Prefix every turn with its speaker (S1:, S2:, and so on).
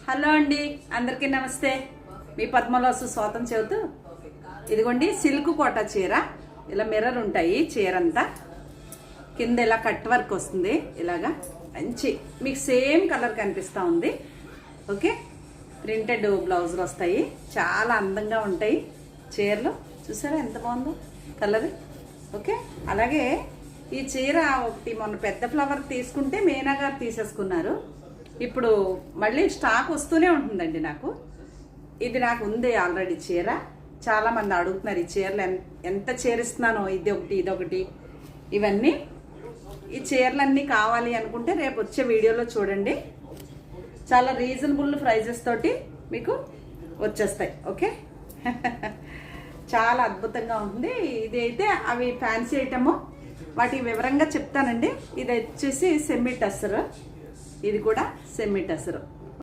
S1: Hello అండి, అందరికీ నమస్తే. మీ పద్మలోసు స్వాతం చెబుతూ ఇదిగోండి సిల్క్ కోట చీర. ఇలా మిర్రర్ ఉంటాయి చీర అంతా. కింద ఇలా కట్ వర్క్ వస్తుంది. ఇలాగా మంచి మీకు సేమ్ కలర్ కనిపిస్తూ ఉంది. ఓకే, ప్రింటెడ్ బ్లౌజులు వస్తాయి. చాలా అందంగా ఉంటాయి చీరలు. చూసారా ఎంత బాగుందో కలర్. ఓకే, అలాగే ఈ చీర ఒకటి మొన్న పెద్ద ఫ్లవర్ తీసుకుంటే మీనా గారు తీసేసుకున్నారు. ఇప్పుడు మళ్ళీ స్టాక్ వస్తూనే ఉంటుందండి. ఇది నాకు ఉంది ఆల్రెడీ చీర. చాలామంది అడుగుతున్నారు ఈ చీరలు ఎంత చీర ఇస్తున్నానో, ఇదొకటి ఇవన్నీ. ఈ చీరలన్నీ కావాలి అనుకుంటే రేపు వచ్చే వీడియోలో చూడండి. చాలా రీజనబుల్ ప్రైజెస్ తోటి మీకు వచ్చేస్తాయి. ఓకే, చాలా అద్భుతంగా ఉంటుంది. ఇది అయితే అవి ఫ్యాన్సీ ఐటము. వాటి వివరంగా చెప్తానండి. ఇది వచ్చేసి సెమీ టస్సర్, ఇది కూడా సెమీ టస్సర్.